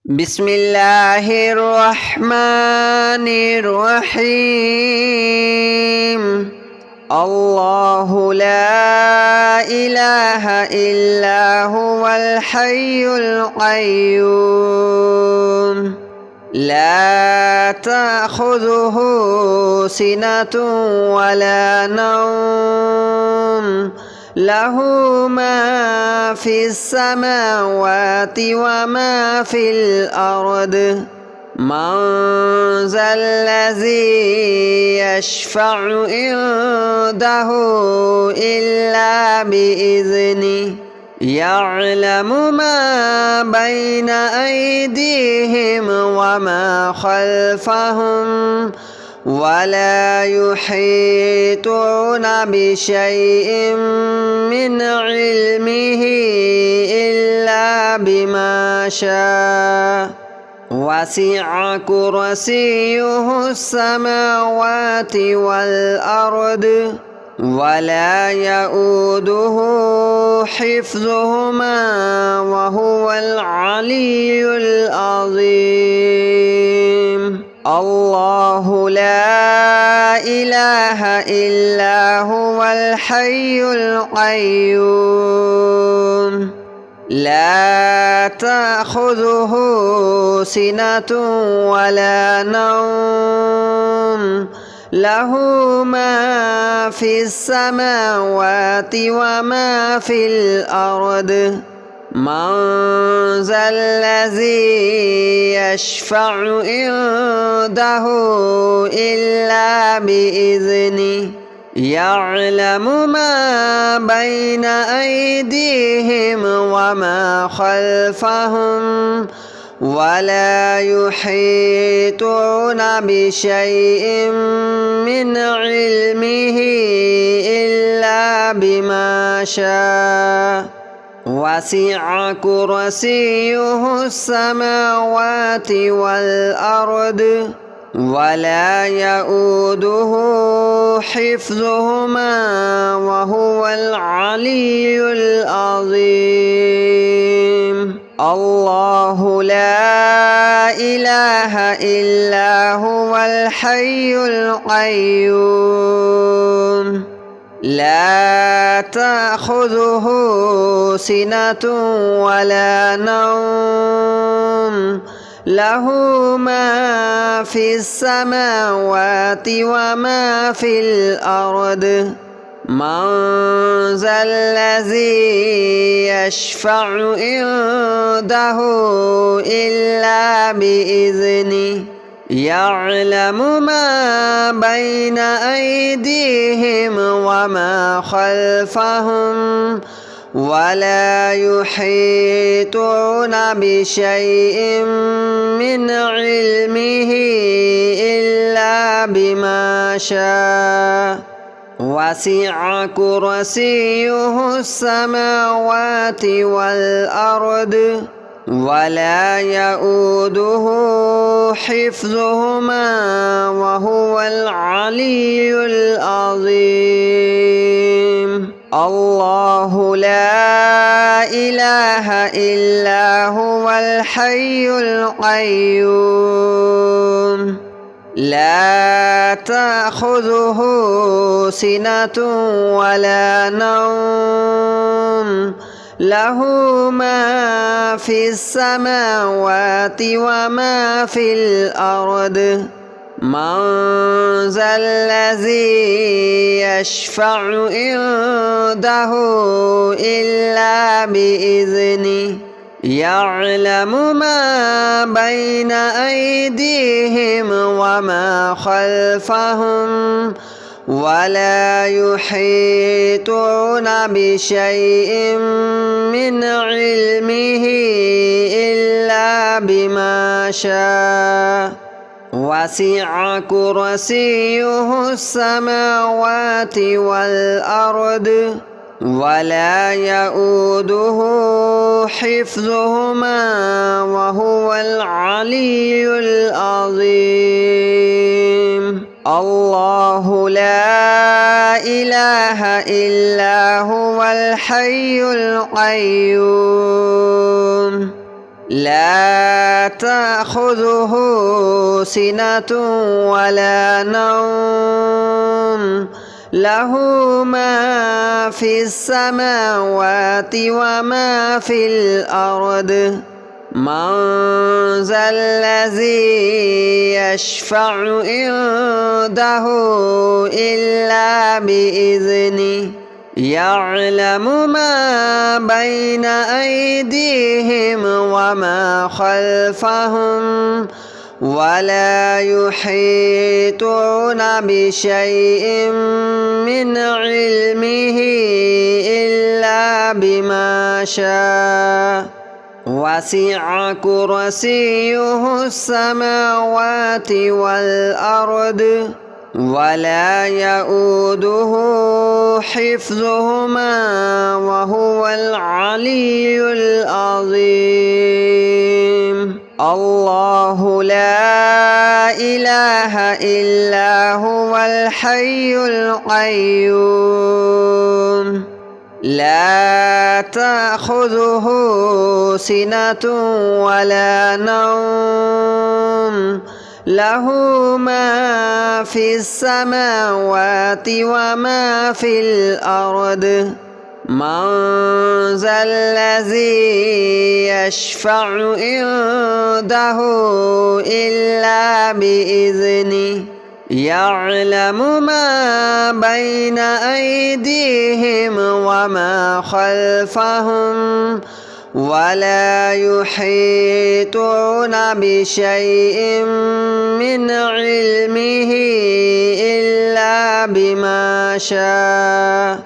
بسم الله الرحمن الرحيم. الله لا إله إلا هو الحي القيوم لا تأخذه سنة ولا نوم له ما في السماوات وما في الأرض من ذا الذي يشفع عنده إلا بإذنه يعلم ما بين أيديهم وما خلفهم ولا يحيطون بشيء من علمه إلا بما شاء وسع كرسيه السماوات والأرض ولا يؤوده حفظهما وهو العلي العظيم. الله لا إله إلا هو الحي القيوم لا تأخذه سنة ولا نوم له ما في السماوات وما في الأرض من ذا الذي يشفع عنده إلا بإذنه يعلم ما بين أيديهم وما خلفهم ولا يحيطون بشيء من علمه إلا بما شاء وسع كرسيه السماوات والأرض ولا يؤوده حفظهما وهو العلي العظيم. الله لا إله إلا هو الحي القيوم لا تأخذه سنة ولا نوم له ما في السماوات وما في الأرض من ذا الذي يشفع عنده إلا بإذنه يعلم ما بين أيديهم وما خلفهم ولا يحيطون بشيء من علمه إلا بما شاء وسع كرسيه السماوات والأرض ولا يؤوده حفظهما وهو العلي العظيم. الله لا إله إلا هو الحي القيوم لا تأخذه سنة ولا نوم له ما في السماوات وما في الأرض من ذا الذي يشفع عنده إلا بإذنه يعلم ما بين أيديهم وما خلفهم ولا يحيطون بشيء من علمه إلا بما شاء وسع كرسيه السماوات والأرض ولا يؤوده حفظهما وهو العلي العظيم. الله لا إله إلا هو الحي القيوم لا تأخذه سنة ولا نوم له ما في السماوات وما في الأرض من ذا الذي يشفع عنده إلا بإذنه يعلم ما بين أيديهم وما خلفهم ولا يحيطون بشيء من علمه إلا بما شاء وسع كرسيه السماوات والأرض ولا يؤوده حفظهما وهو العلي العظيم الله لا إله إلا هو الحي القيوم لا تأخذه سنة ولا نوم له ما في السماوات وما في الأرض من ذا الذي يشفع عنده إلا بإذنه يعلم ما بين أيديهم وما خلفهم ولا يحيطون بشيء من علمه إلا بما شاء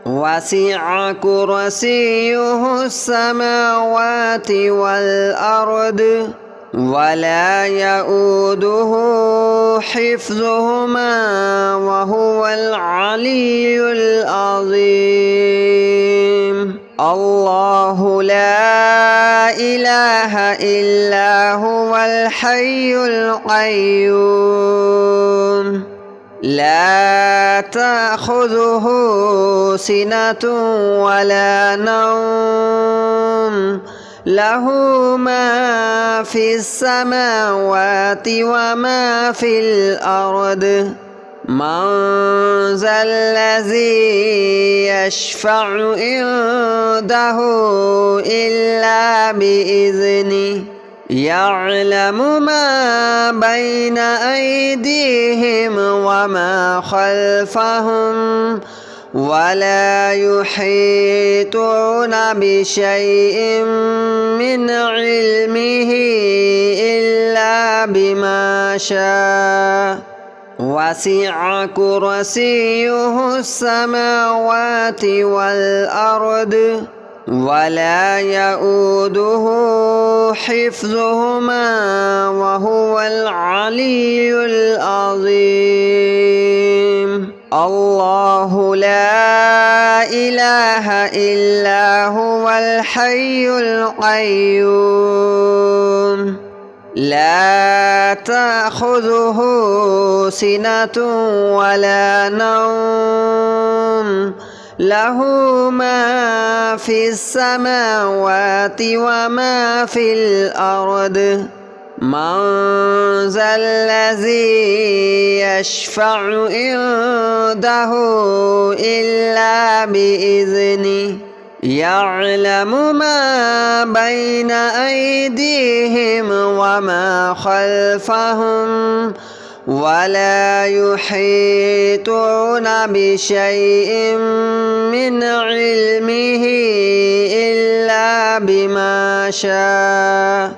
وسع كرسيه السماوات والأرض ولا يؤوده حفظهما وهو العلي العظيم الله لا إله إلا هو الحي القيوم لا تأخذه سنة ولا نوم له ما في السماوات وما في الأرض من ذا الذي يشفع عنده إلا بإذنه يعلم ما بين أيديهم وما خلفهم ولا يحيطون بشيء من علمه إلا بما شاء وسع كرسيه السماوات والأرض ولا يؤوده حفظهما وهو العلي العظيم الله لا إله إلا هو الحي القيوم لا تأخذه سنة ولا نوم له ما في السماوات وما في الأرض من ذا الذي يشفع عنده إلا بإذنه يعلم ما بين أيديهم وما خلفهم ولا يحيطون بشيء من علمه إلا بما شاء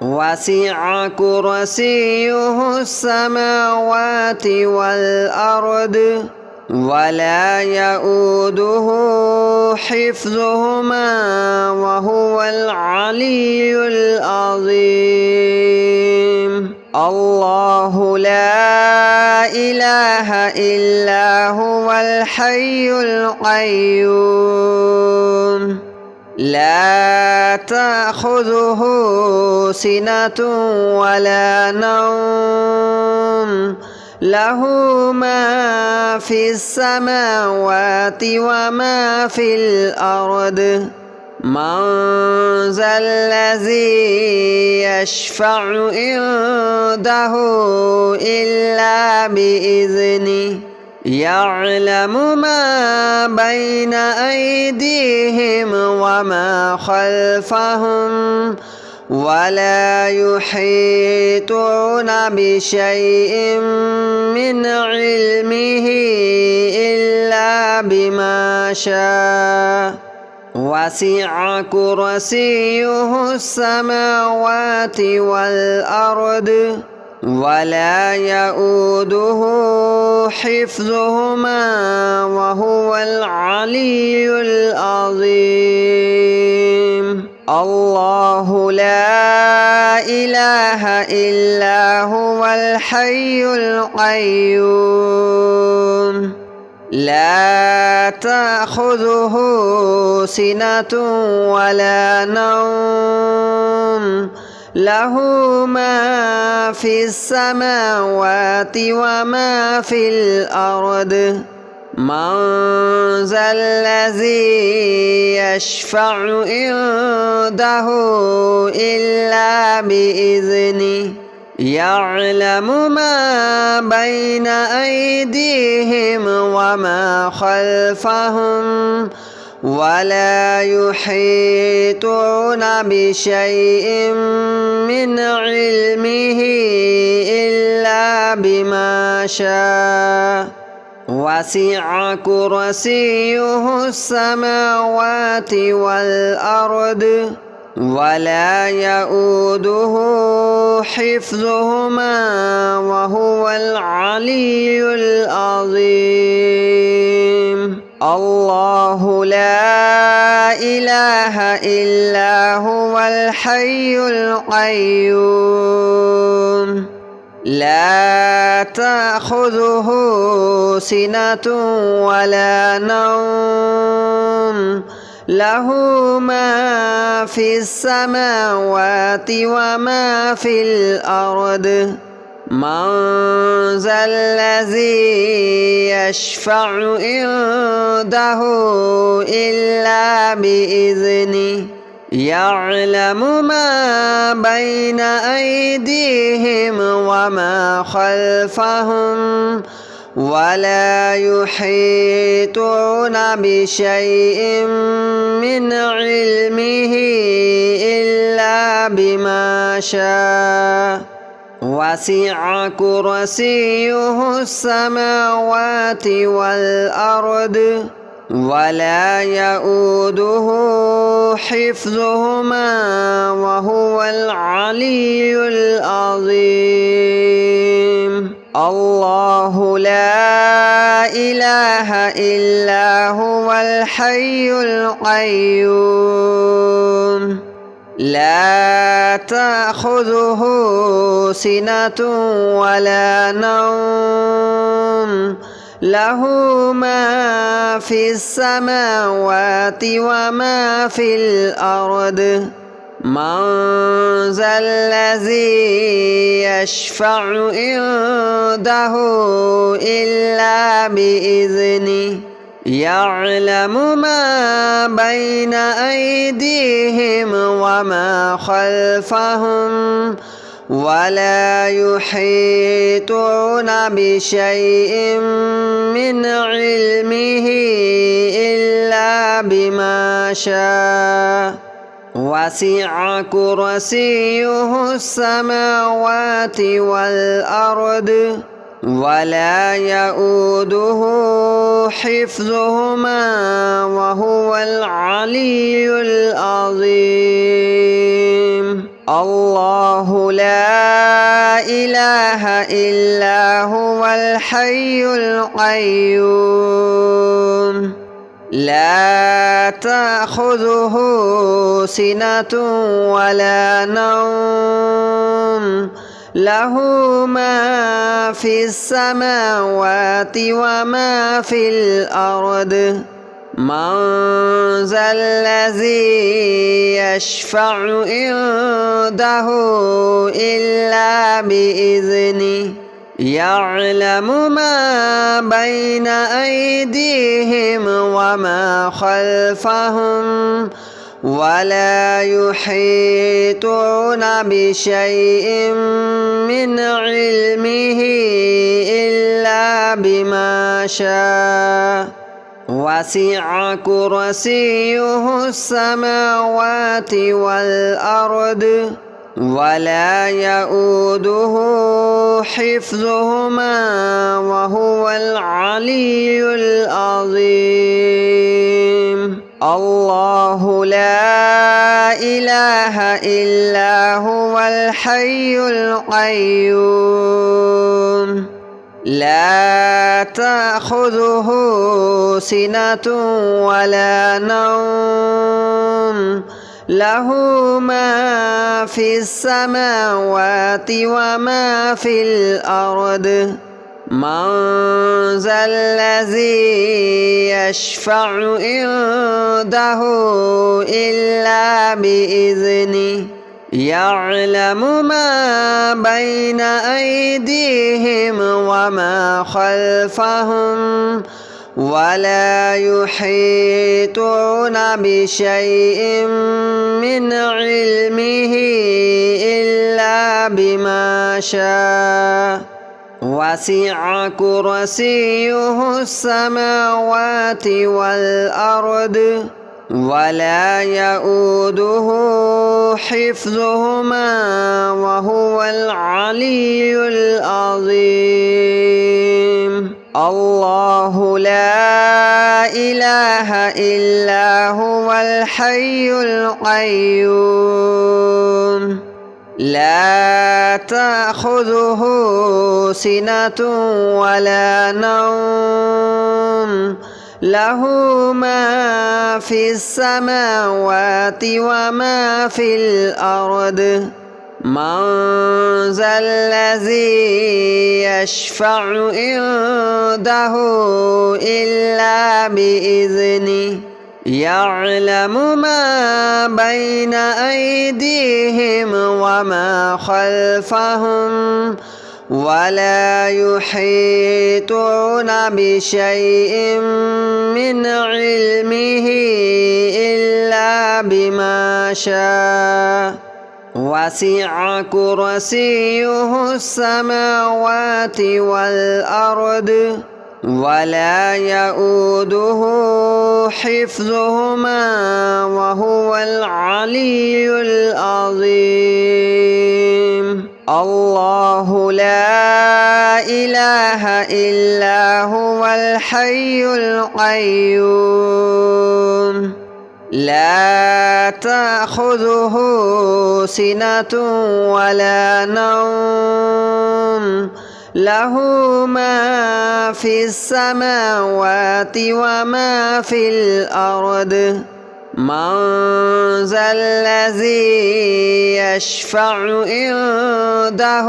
وسع كرسيه السماوات والأرض ولا يؤوده حفظهما وهو العلي العظيم الله لا إله إلا هو الحي القيوم لا تأخذه سنة ولا نوم له ما في السماوات وما في الأرض من ذا الذي يشفع عنده إلا بإذنه يعلم ما بين أيديهم وما خلفهم ولا يحيطون بشيء من علمه إلا بما شاء وسع كرسيه السماوات والأرض ولا يؤوده حفظهما وهو العلي العظيم. الله لا إله إلا هو الحي القيوم لا تأخذه سنة ولا نوم له ما في السماوات وما في الأرض من ذا الذي يشفع عنده إلا بإذنه يعلم ما بين أيديهم وما خلفهم ولا يحيطون بشيء من علمه إلا بما شاء وسع كرسيه السماوات والأرض ولا يؤوده حفظهما وهو العلي العظيم. الله لا إله إلا هو الحي القيوم لا تأخذه سنة ولا نوم له ما في السماوات وما في الأرض من ذا الذي يشفع عنده إلا بإذنه يعلم ما بين أيديهم وما خلفهم ولا يحيطون بشيء من علمه إلا بما شاء وسع كرسيه السماوات والأرض ولا يؤوده حفظهما وهو العلي العظيم. الله لا إله إلا هو الحي القيوم لا تأخذه سنة ولا نوم له ما في السماوات وما في الأرض من ذا الذي يشفع عنده إلا بإذنه يعلم ما بين أيديهم وما خلفهم ولا يحيطون بشيء من علمه إلا بما شاء وسع كرسيه السماوات والأرض ولا يؤوده حفظهما وهو العلي العظيم. الله لا إله إلا هو الحي القيوم لا تأخذه سنة ولا نوم له ما في السماوات وما في الأرض من ذا الذي يشفع عنده إلا بإذنه يعلم ما بين أيديهم وما خلفهم ولا يحيطون بشيء من علمه إلا بما شاء وسع كرسيه السماوات والأرض ولا يؤوده حفظهما وهو العلي العظيم الله لا إله إلا هو الحي القيوم لا تأخذه سنة ولا نوم له ما في السماوات وما في الأرض من ذا الذي يشفع عنده إلا بإذنه يعلم ما بين أيديهم وما خلفهم ولا يحيطون بشيء من علمه إلا بما شاء وسع كرسيه السماوات والأرض ولا يؤوده حفظهما وهو العلي العظيم الله لا إله إلا هو الحي القيوم لا تأخذه سنة ولا نوم له ما في السماوات وما في الأرض من ذا الذي يشفع عنده إلا بإذنه يعلم ما بين أيديهم وما خلفهم ولا يحيطون بشيء من علمه إلا بما شاء وسع كرسيه السماوات والأرض ولا يؤوده حفظهما وهو العلي العظيم الله لا إله إلا هو الحي القيوم لا تأخذه سنة ولا نوم له ما في السماوات وما في الأرض من ذا الذي يشفع عنده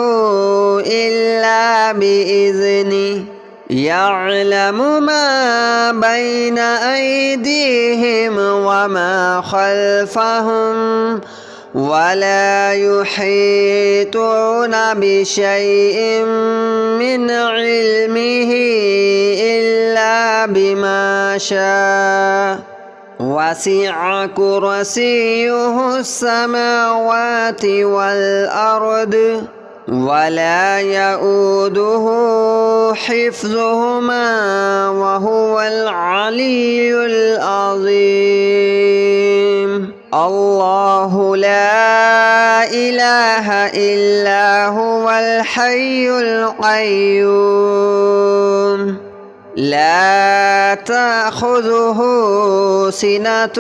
إلا بإذنه يعلم ما بين أيديهم وما خلفهم ولا يحيطون بشيء من علمه إلا بما شاء وسع كرسيه السماوات والأرض ولا يؤوده حفظهما وهو العلي العظيم الله لا إله إلا هو الحي القيوم لا تأخذه سنة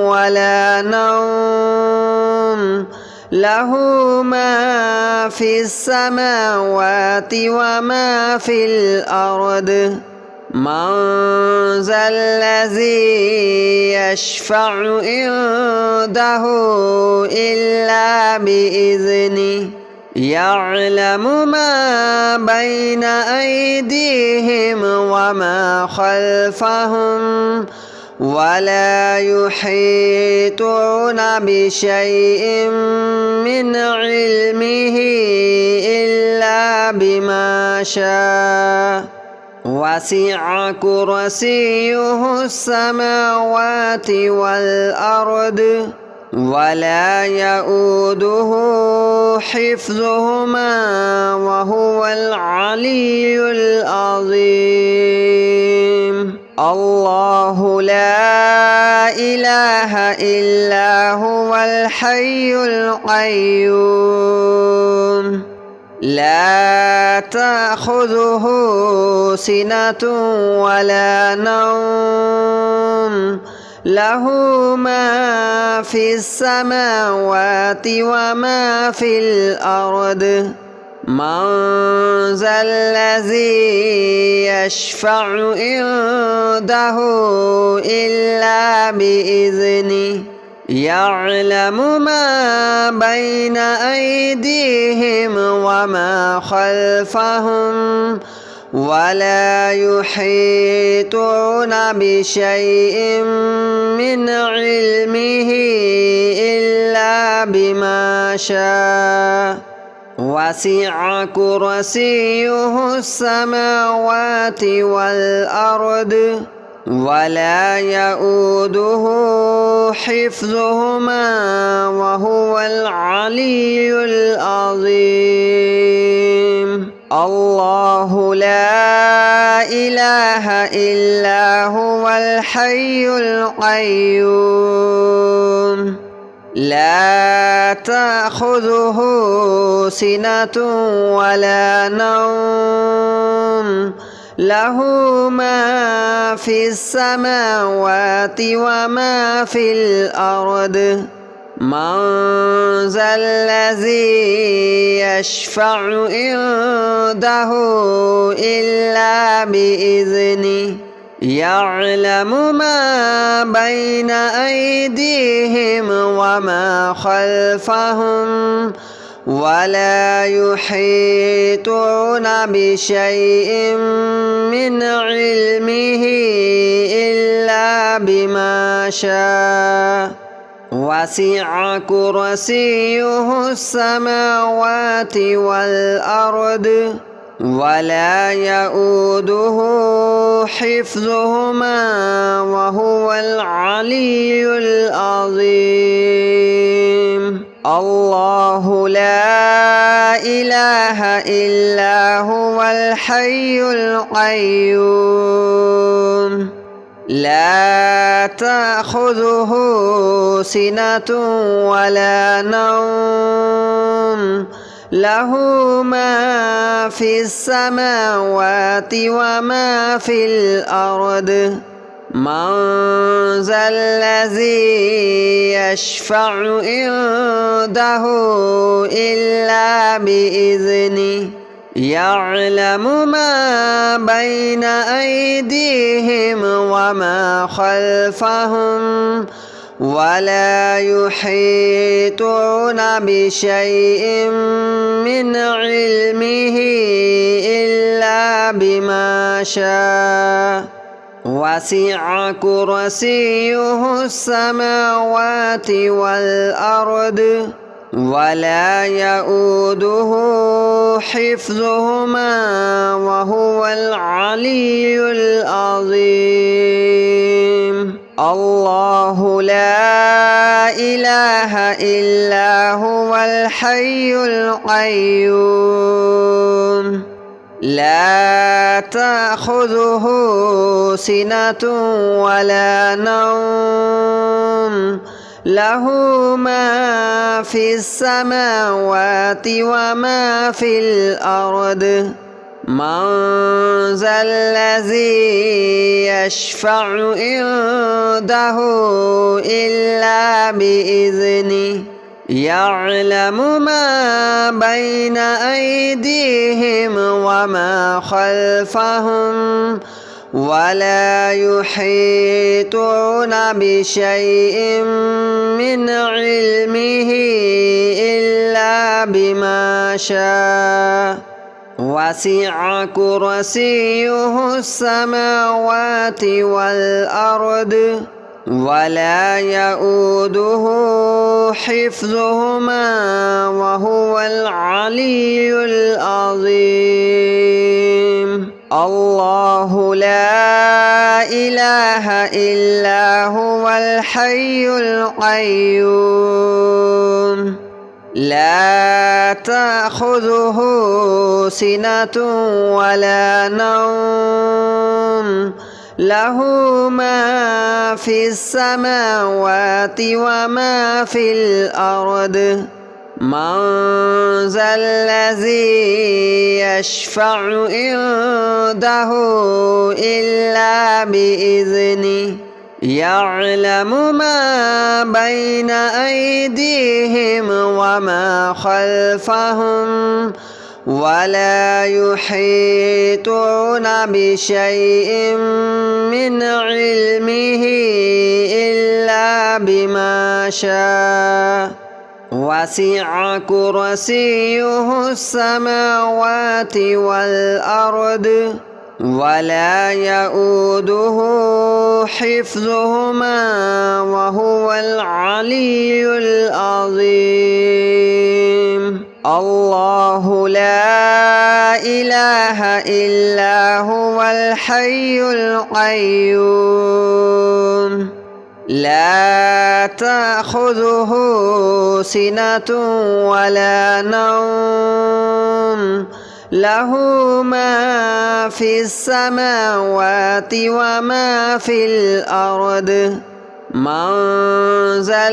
ولا نوم له ما في السماوات وما في الأرض من ذا الذي يشفع عنده إلا بإذنه يعلم ما بين أيديهم وما خلفهم ولا يحيطون بشيء من علمه إلا بما شاء وسع كرسيه السماوات والأرض ولا يؤوده حفظهما وهو العلي العظيم الله لا إله إلا هو الحي القيوم لا تأخذه سنة ولا نوم له ما في السماوات وما في الأرض من ذا الذي يشفع عنده إلا بإذنه يعلم ما بين أيديهم وما خلفهم ولا يحيطون بشيء من علمه إلا بما شاء وسع كرسيه السماوات والأرض ولا يؤوده حفظهما وهو العلي العظيم الله لا إله إلا هو الحي القيوم لا تأخذه سنة ولا نوم له ما في السماوات وما في الأرض من ذا الذي يشفع عنده إلا بإذنه يعلم ما بين أيديهم وما خلفهم ولا يحيطون بشيء من علمه إلا بما شاء وسع كرسيه السماوات والأرض ولا يؤوده حفظهما وهو العلي العظيم الله لا إله إلا هو الحي القيوم لا تأخذه سنة ولا نوم له ما في السماوات وما في الأرض من ذا الذي يشفع عنده إلا بإذنه يعلم ما بين أيديهم وما خلفهم ولا يحيطون بشيء من علمه إلا بما شاء وسع كرسيه السماوات والأرض ولا يؤوده حفظهما وهو العلي العظيم الله لا إله إلا هو الحي القيوم لا تأخذه سنة ولا نوم له ما في السماوات وما في الأرض من ذا الذي يشفع عنده إلا بإذنه يعلم ما بين أيديهم وما خلفهم ولا يحيطون بشيء من علمه إلا بما شاء وسع كرسيه السماوات والأرض ولا يؤوده حفظهما وهو العلي العظيم الله لا إله إلا هو الحي القيوم لا تأخذه سنة ولا نوم له ما في السماوات وما في الأرض من ذا الذي يشفع عنده إلا بإذنه يعلم ما بين أيديهم وما خلفهم ولا يحيطون بشيء من علمه إلا بما شاء وسع كرسيه السماوات والأرض ولا يؤوده حفظهما وهو العلي العظيم الله لا إله إلا هو الحي القيوم لا تأخذه سنة ولا نوم له ما في السماوات وما في الأرض من ذا